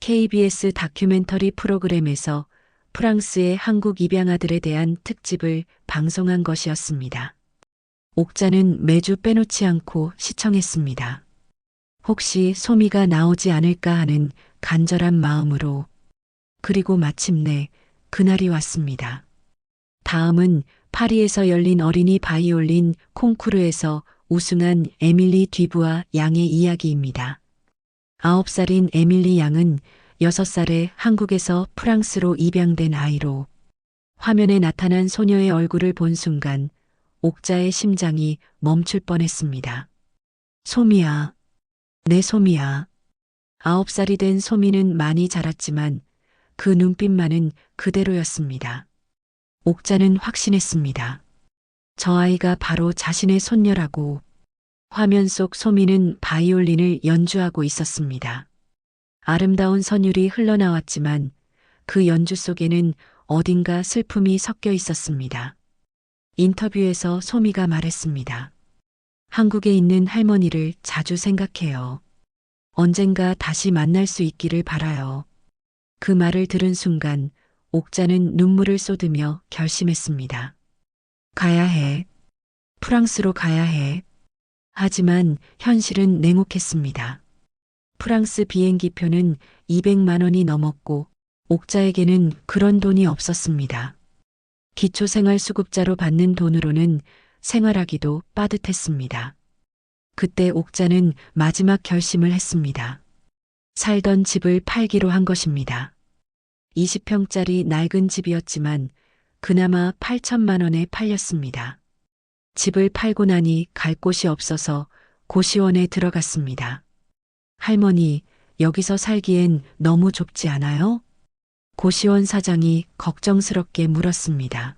KBS 다큐멘터리 프로그램에서 프랑스의 한국 입양아들에 대한 특집을 방송한 것이었습니다. 옥자는 매주 빼놓지 않고 시청했습니다. 혹시 소미가 나오지 않을까 하는 간절한 마음으로. 그리고 마침내 그날이 왔습니다. 다음은 파리에서 열린 어린이 바이올린 콩쿠르에서 우승한 에밀리 듀부아 양의 이야기입니다. 9살인 에밀리 양은 6살에 한국에서 프랑스로 입양된 아이로 화면에 나타난 소녀의 얼굴을 본 순간 옥자의 심장이 멈출 뻔했습니다. 소미야, 내 소미야. 9살이 된 소미는 많이 자랐지만 그 눈빛만은 그대로였습니다. 옥자는 확신했습니다. 저 아이가 바로 자신의 손녀라고. 화면 속 소미는 바이올린을 연주하고 있었습니다. 아름다운 선율이 흘러나왔지만 그 연주 속에는 어딘가 슬픔이 섞여 있었습니다. 인터뷰에서 소미가 말했습니다. 한국에 있는 할머니를 자주 생각해요. 언젠가 다시 만날 수 있기를 바라요. 그 말을 들은 순간 옥자는 눈물을 쏟으며 결심했습니다. 가야 해. 프랑스로 가야 해. 하지만 현실은 냉혹했습니다. 프랑스 비행기표는 200만 원이 넘었고 옥자에게는 그런 돈이 없었습니다. 기초생활수급자로 받는 돈으로는 생활하기도 빠듯했습니다. 그때 옥자는 마지막 결심을 했습니다. 살던 집을 팔기로 한 것입니다. 20평짜리 낡은 집이었지만 그나마 8천만 원에 팔렸습니다. 집을 팔고 나니 갈 곳이 없어서 고시원에 들어갔습니다. 할머니, 여기서 살기엔 너무 좁지 않아요? 고시원 사장이 걱정스럽게 물었습니다.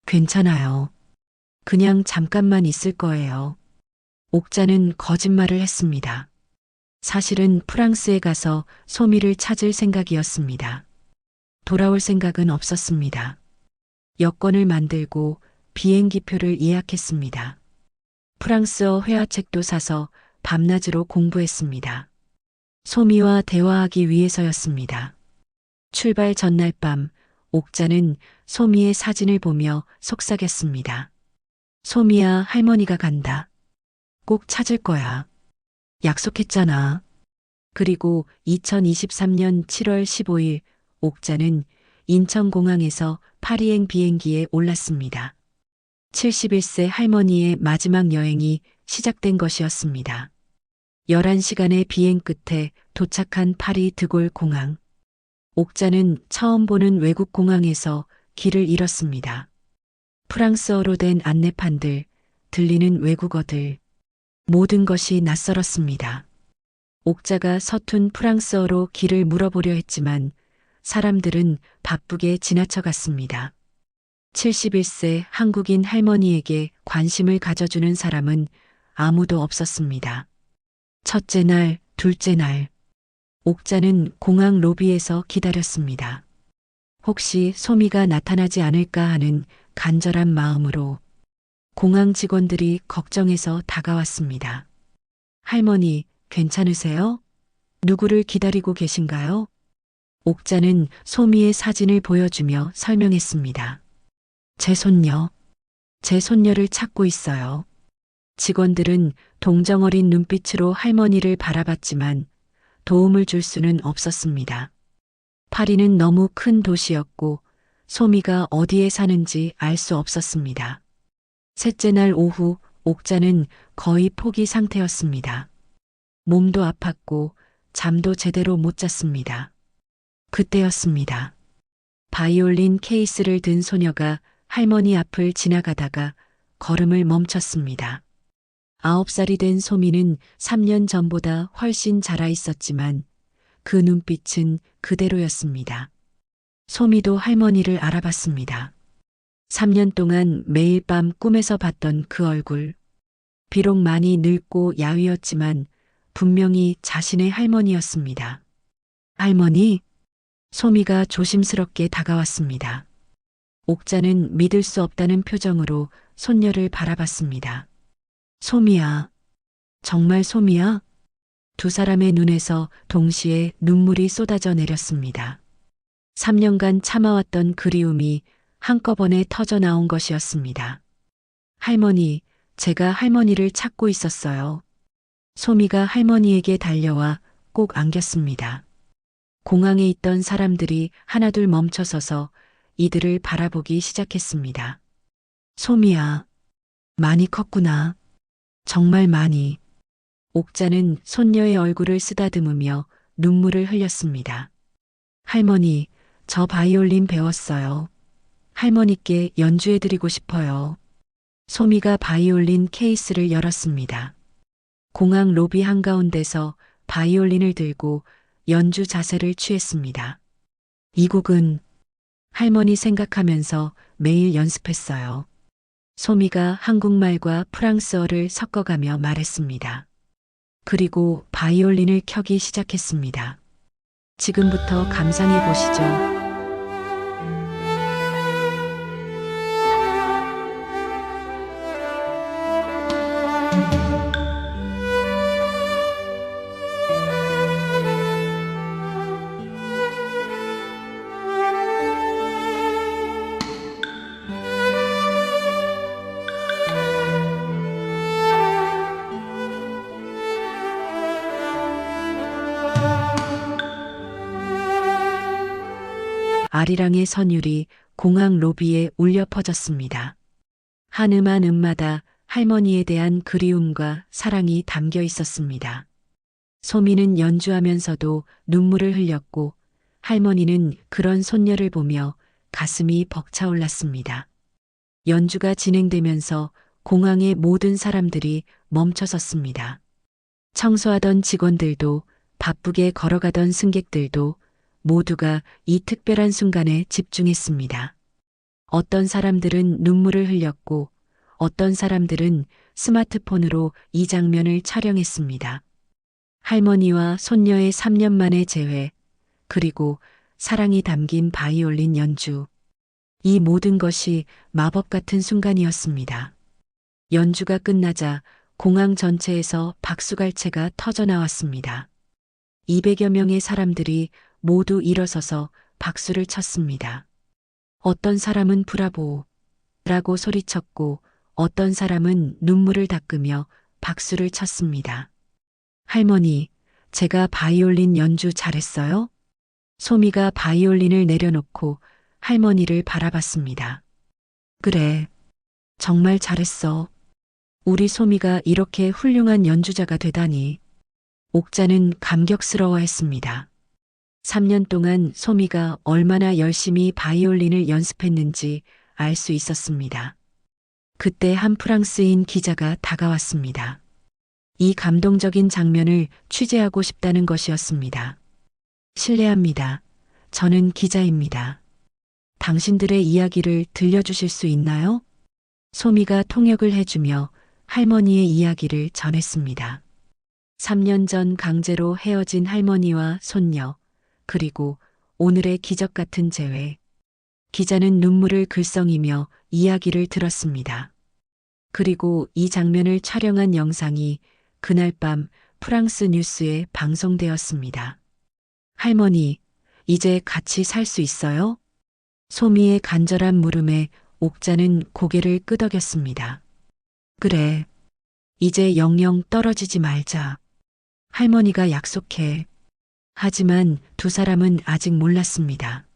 괜찮아요. 그냥 잠깐만 있을 거예요. 옥자는 거짓말을 했습니다. 사실은 프랑스에 가서 소미를 찾을 생각이었습니다. 돌아올 생각은 없었습니다. 여권을 만들고 비행기표를 예약했습니다. 프랑스어 회화책도 사서 밤낮으로 공부했습니다. 소미와 대화하기 위해서였습니다. 출발 전날 밤 옥자는 소미의 사진을 보며 속삭였습니다. 소미야, 할머니가 간다. 꼭 찾을 거야. 약속했잖아. 그리고 2023년 7월 15일 옥자는 인천공항에서 파리행 비행기에 올랐습니다. 71세 할머니의 마지막 여행이 시작된 것이었습니다. 11시간의 비행 끝에 도착한 파리 드골 공항. 옥자는 처음 보는 외국 공항에서 길을 잃었습니다. 프랑스어로 된 안내판들, 들리는 외국어들, 모든 것이 낯설었습니다. 옥자가 서툰 프랑스어로 길을 물어보려 했지만 사람들은 바쁘게 지나쳐갔습니다. 71세 한국인 할머니에게 관심을 가져주는 사람은 아무도 없었습니다. 첫째 날, 둘째 날, 옥자는 공항 로비에서 기다렸습니다. 혹시 소미가 나타나지 않을까 하는 간절한 마음으로 공항 직원들이 걱정해서 다가왔습니다. 할머니, 괜찮으세요? 누구를 기다리고 계신가요? 옥자는 소미의 사진을 보여주며 설명했습니다. 제 손녀, 제 손녀를 찾고 있어요. 직원들은 동정어린 눈빛으로 할머니를 바라봤지만 도움을 줄 수는 없었습니다. 파리는 너무 큰 도시였고 소미가 어디에 사는지 알 수 없었습니다. 셋째 날 오후 옥자는 거의 포기 상태였습니다. 몸도 아팠고 잠도 제대로 못 잤습니다. 그때였습니다. 바이올린 케이스를 든 소녀가 할머니 앞을 지나가다가 걸음을 멈췄습니다. 9살이 된 소미는 3년 전보다 훨씬 자라 있었지만 그 눈빛은 그대로였습니다. 소미도 할머니를 알아봤습니다. 3년 동안 매일 밤 꿈에서 봤던 그 얼굴. 비록 많이 늙고 야위었지만 분명히 자신의 할머니였습니다. 할머니? 소미가 조심스럽게 다가왔습니다. 옥자는 믿을 수 없다는 표정으로 손녀를 바라봤습니다. 소미야. 정말 소미야? 두 사람의 눈에서 동시에 눈물이 쏟아져 내렸습니다. 3년간 참아왔던 그리움이 한꺼번에 터져 나온 것이었습니다. 할머니, 제가 할머니를 찾고 있었어요. 소미가 할머니에게 달려와 꼭 안겼습니다. 공항에 있던 사람들이 하나둘 멈춰서서 이들을 바라보기 시작했습니다. 소미야, 많이 컸구나. 정말 많이. 옥자는 손녀의 얼굴을 쓰다듬으며 눈물을 흘렸습니다. 할머니, 저 바이올린 배웠어요. 할머니께 연주해드리고 싶어요. 소미가 바이올린 케이스를 열었습니다. 공항 로비 한가운데서 바이올린을 들고 연주 자세를 취했습니다. 이 곡은 할머니 생각하면서 매일 연습했어요. 소미가 한국말과 프랑스어를 섞어가며 말했습니다. 그리고 바이올린을 켜기 시작했습니다. 지금부터 감상해 보시죠. 아리랑의 선율이 공항 로비에 울려 퍼졌습니다. 한 음 한 음마다 할머니에 대한 그리움과 사랑이 담겨 있었습니다. 소미는 연주하면서도 눈물을 흘렸고 할머니는 그런 손녀를 보며 가슴이 벅차올랐습니다. 연주가 진행되면서 공항의 모든 사람들이 멈춰섰습니다. 청소하던 직원들도 바쁘게 걸어가던 승객들도 모두가 이 특별한 순간에 집중했습니다. 어떤 사람들은 눈물을 흘렸고 어떤 사람들은 스마트폰으로 이 장면을 촬영했습니다. 할머니와 손녀의 3년 만의 재회, 그리고 사랑이 담긴 바이올린 연주. 이 모든 것이 마법 같은 순간이었습니다. 연주가 끝나자 공항 전체에서 박수갈채가 터져 나왔습니다. 200여 명의 사람들이 모두 일어서서 박수를 쳤습니다. 어떤 사람은 브라보 라고 소리쳤고 어떤 사람은 눈물을 닦으며 박수를 쳤습니다. 할머니, 제가 바이올린 연주 잘했어요? 소미가 바이올린을 내려놓고 할머니를 바라봤습니다. 그래, 정말 잘했어. 우리 소미가 이렇게 훌륭한 연주자가 되다니. 옥자는 감격스러워했습니다. 3년 동안 소미가 얼마나 열심히 바이올린을 연습했는지 알 수 있었습니다. 그때 한 프랑스인 기자가 다가왔습니다. 이 감동적인 장면을 취재하고 싶다는 것이었습니다. 실례합니다. 저는 기자입니다. 당신들의 이야기를 들려주실 수 있나요? 소미가 통역을 해주며 할머니의 이야기를 전했습니다. 3년 전 강제로 헤어진 할머니와 손녀, 그리고 오늘의 기적 같은 재회. 기자는 눈물을 글썽이며 이야기를 들었습니다. 그리고 이 장면을 촬영한 영상이 그날 밤 프랑스 뉴스에 방송되었습니다. 할머니, 이제 같이 살 수 있어요? 소미의 간절한 물음에 옥자는 고개를 끄덕였습니다. 그래, 이제 영영 떨어지지 말자. 할머니가 약속해. 하지만 두 사람은 아직 몰랐습니다.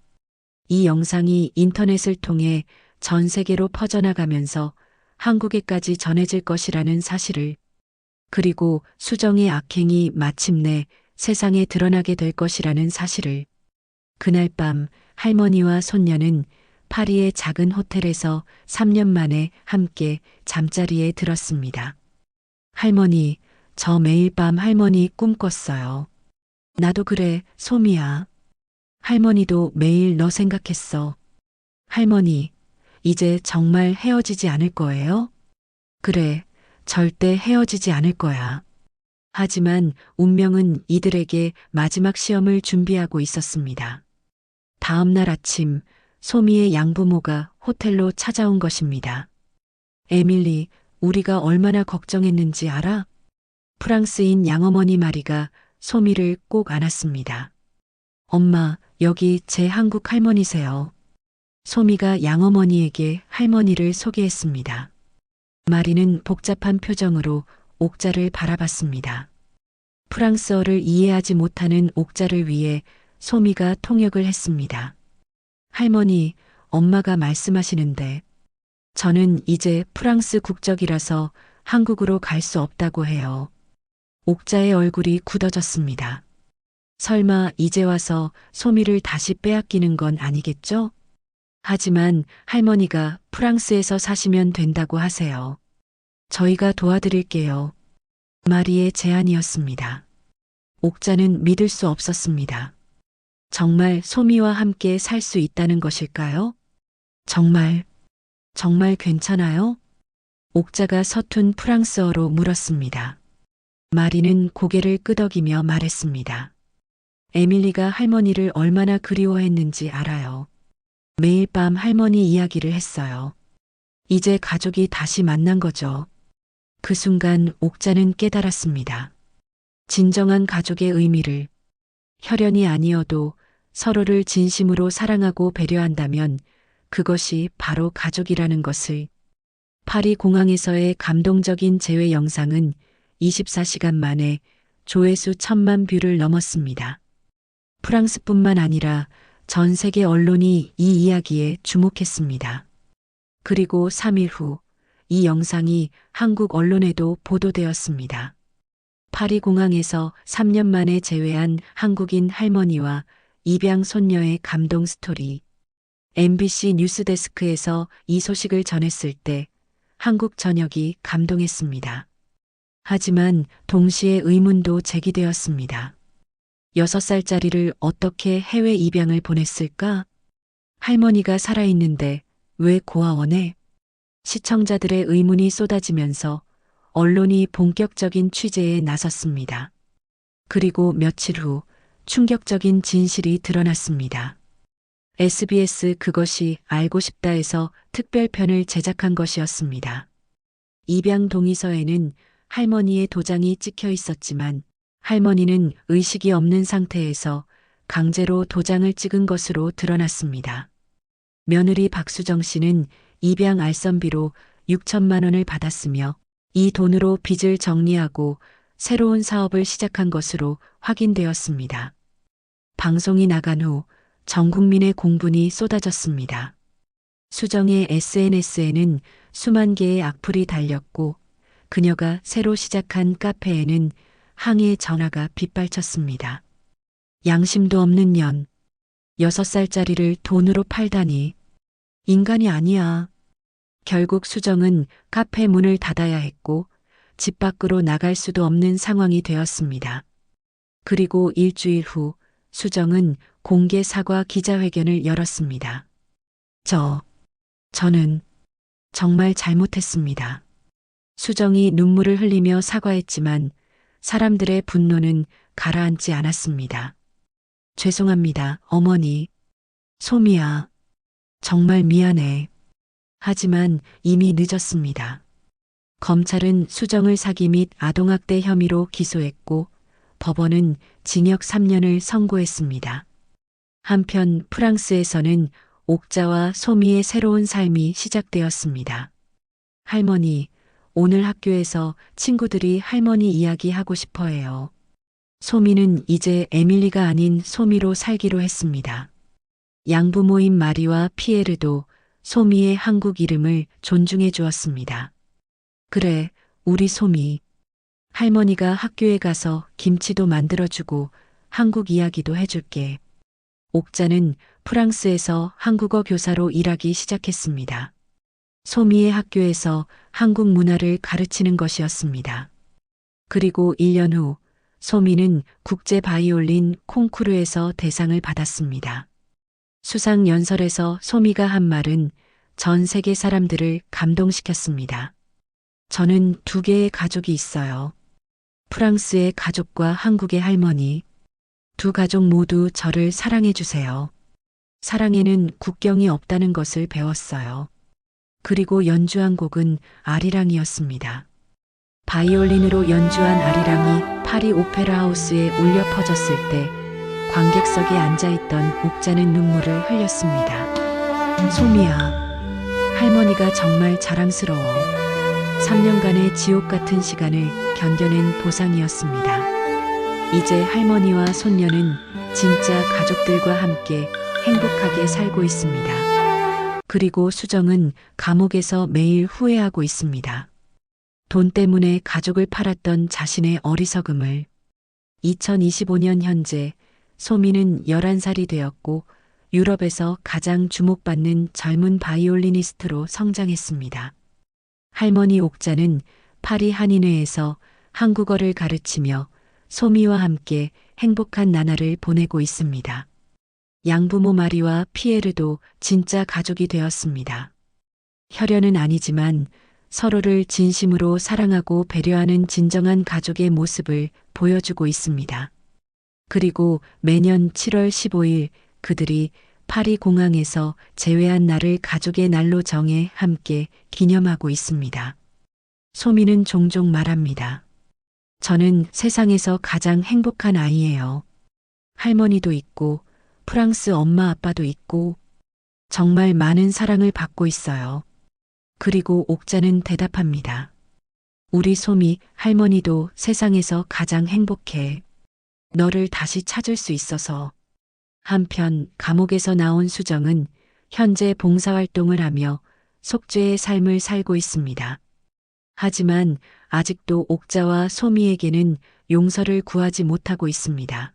이 영상이 인터넷을 통해 전 세계로 퍼져나가면서 한국에까지 전해질 것이라는 사실을, 그리고 수정의 악행이 마침내 세상에 드러나게 될 것이라는 사실을. 그날 밤 할머니와 손녀는 파리의 작은 호텔에서 3년 만에 함께 잠자리에 들었습니다. 할머니, 저 매일 밤 할머니 꿈 꿨어요. 나도 그래, 소미야. 할머니도 매일 너 생각했어. 할머니, 이제 정말 헤어지지 않을 거예요? 그래, 절대 헤어지지 않을 거야. 하지만 운명은 이들에게 마지막 시험을 준비하고 있었습니다. 다음 날 아침, 소미의 양부모가 호텔로 찾아온 것입니다. 에밀리, 우리가 얼마나 걱정했는지 알아? 프랑스인 양어머니 마리가 소미를 꼭 안았습니다. 엄마, 여기 제 한국 할머니세요. 소미가 양어머니에게 할머니를 소개했습니다. 마리는 복잡한 표정으로 옥자를 바라봤습니다. 프랑스어를 이해하지 못하는 옥자를 위해 소미가 통역을 했습니다. 할머니, 엄마가 말씀하시는데 저는 이제 프랑스 국적이라서 한국으로 갈 수 없다고 해요. 옥자의 얼굴이 굳어졌습니다. 설마 이제 와서 소미를 다시 빼앗기는 건 아니겠죠? 하지만 할머니가 프랑스에서 사시면 된다고 하세요. 저희가 도와드릴게요. 마리의 제안이었습니다. 옥자는 믿을 수 없었습니다. 정말 소미와 함께 살 수 있다는 것일까요? 정말 괜찮아요? 옥자가 서툰 프랑스어로 물었습니다. 마리는 고개를 끄덕이며 말했습니다. 에밀리가 할머니를 얼마나 그리워했는지 알아요. 매일 밤 할머니 이야기를 했어요. 이제 가족이 다시 만난 거죠. 그 순간 옥자는 깨달았습니다. 진정한 가족의 의미를, 혈연이 아니어도 서로를 진심으로 사랑하고 배려한다면 그것이 바로 가족이라는 것을. 파리 공항에서의 감동적인 재회 영상은 24시간 만에 조회수 1,000만 뷰를 넘었습니다. 프랑스뿐만 아니라 전 세계 언론이 이 이야기에 주목했습니다. 그리고 3일 후 이 영상이 한국 언론에도 보도되었습니다. 파리 공항에서 3년 만에 재회한 한국인 할머니와 입양 손녀의 감동 스토리. MBC 뉴스데스크에서 이 소식을 전했을 때 한국 전역이 감동했습니다. 하지만 동시에 의문도 제기되었습니다. 6살짜리를 어떻게 해외 입양을 보냈을까? 할머니가 살아있는데 왜 고아원에? 시청자들의 의문이 쏟아지면서 언론이 본격적인 취재에 나섰습니다. 그리고 며칠 후 충격적인 진실이 드러났습니다. SBS 그것이 알고 싶다에서 특별편을 제작한 것이었습니다. 입양 동의서에는 할머니의 도장이 찍혀 있었지만 할머니는 의식이 없는 상태에서 강제로 도장을 찍은 것으로 드러났습니다. 며느리 박수정 씨는 입양 알선비로 6천만 원을 받았으며 이 돈으로 빚을 정리하고 새로운 사업을 시작한 것으로 확인되었습니다. 방송이 나간 후 전 국민의 공분이 쏟아졌습니다. 수정의 SNS에는 수만 개의 악플이 달렸고 그녀가 새로 시작한 카페에는 항의 전화가 빗발쳤습니다. 양심도 없는 년, 6살짜리를 돈으로 팔다니. 인간이 아니야. 결국 수정은 카페 문을 닫아야 했고 집 밖으로 나갈 수도 없는 상황이 되었습니다. 그리고 일주일 후 수정은 공개 사과 기자회견을 열었습니다. 저는 정말 잘못했습니다. 수정이 눈물을 흘리며 사과했지만 사람들의 분노는 가라앉지 않았습니다. 죄송합니다, 어머니. 소미야, 정말 미안해. 하지만 이미 늦었습니다. 검찰은 수정을 사기 및 아동학대 혐의로 기소했고 법원은 징역 3년을 선고했습니다. 한편 프랑스에서는 옥자와 소미의 새로운 삶이 시작되었습니다. 할머니, 오늘 학교에서 친구들이 할머니 이야기하고 싶어 해요. 소미는 이제 에밀리가 아닌 소미로 살기로 했습니다. 양부모인 마리와 피에르도 소미의 한국 이름을 존중해 주었습니다. 그래, 우리 소미. 할머니가 학교에 가서 김치도 만들어주고 한국 이야기도 해줄게. 옥자는 프랑스에서 한국어 교사로 일하기 시작했습니다. 소미의 학교에서 한국 문화를 가르치는 것이었습니다. 그리고 1년 후 소미는 국제 바이올린 콩쿠르에서 대상을 받았습니다. 수상 연설에서 소미가 한 말은 전 세계 사람들을 감동시켰습니다. 저는 2개의 가족이 있어요. 프랑스의 가족과 한국의 할머니. 2 가족 모두 저를 사랑해 주세요. 사랑에는 국경이 없다는 것을 배웠어요. 그리고 연주한 곡은 아리랑이었습니다. 바이올린으로 연주한 아리랑이 파리 오페라 하우스에 울려 퍼졌을 때 관객석에 앉아있던 옥자는 눈물을 흘렸습니다. 소미야, 할머니가 정말 자랑스러워. 3년간의 지옥 같은 시간을 견뎌낸 보상이었습니다. 이제 할머니와 손녀는 진짜 가족들과 함께 행복하게 살고 있습니다. 그리고 수정은 감옥에서 매일 후회하고 있습니다. 돈 때문에 가족을 팔았던 자신의 어리석음을. 2025년 현재 소미는 11살이 되었고 유럽에서 가장 주목받는 젊은 바이올리니스트로 성장했습니다. 할머니 옥자는 파리 한인회에서 한국어를 가르치며 소미와 함께 행복한 나날을 보내고 있습니다. 양부모 마리와 피에르도 진짜 가족이 되었습니다. 혈연은 아니지만 서로를 진심으로 사랑하고 배려하는 진정한 가족의 모습을 보여주고 있습니다. 그리고 매년 7월 15일 그들이 파리 공항에서 재회한 날을 가족의 날로 정해 함께 기념하고 있습니다. 소미는 종종 말합니다. 저는 세상에서 가장 행복한 아이예요. 할머니도 있고 프랑스 엄마 아빠도 있고 정말 많은 사랑을 받고 있어요. 그리고 옥자는 대답합니다. 우리 소미 할머니도 세상에서 가장 행복해. 너를 다시 찾을 수 있어서. 한편 감옥에서 나온 수정은 현재 봉사활동을 하며 속죄의 삶을 살고 있습니다. 하지만 아직도 옥자와 소미에게는 용서를 구하지 못하고 있습니다.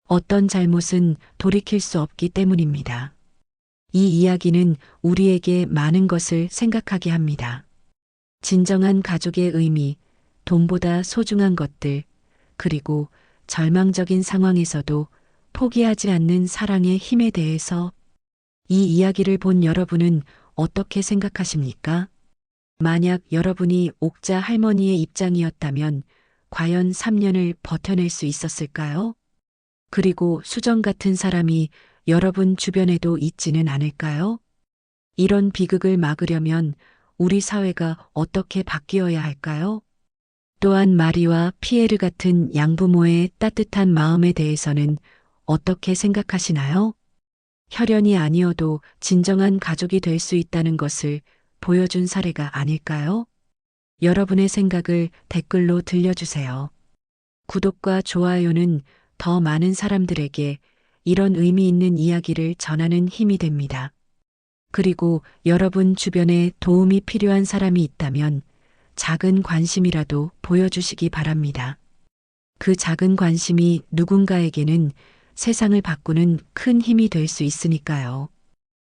어떤 잘못은 돌이킬 수 없기 때문입니다. 이 이야기는 우리에게 많은 것을 생각하게 합니다. 진정한 가족의 의미, 돈보다 소중한 것들, 그리고 절망적인 상황에서도 포기하지 않는 사랑의 힘에 대해서. 이 이야기를 본 여러분은 어떻게 생각하십니까? 만약 여러분이 옥자 할머니의 입장이었다면 과연 3년을 버텨낼 수 있었을까요? 그리고 수정 같은 사람이 여러분 주변에도 있지는 않을까요? 이런 비극을 막으려면 우리 사회가 어떻게 바뀌어야 할까요? 또한 마리와 피에르 같은 양부모의 따뜻한 마음에 대해서는 어떻게 생각하시나요? 혈연이 아니어도 진정한 가족이 될 수 있다는 것을 보여준 사례가 아닐까요? 여러분의 생각을 댓글로 들려주세요. 구독과 좋아요는 더 많은 사람들에게 이런 의미 있는 이야기를 전하는 힘이 됩니다. 그리고 여러분 주변에 도움이 필요한 사람이 있다면 작은 관심이라도 보여주시기 바랍니다. 그 작은 관심이 누군가에게는 세상을 바꾸는 큰 힘이 될 수 있으니까요.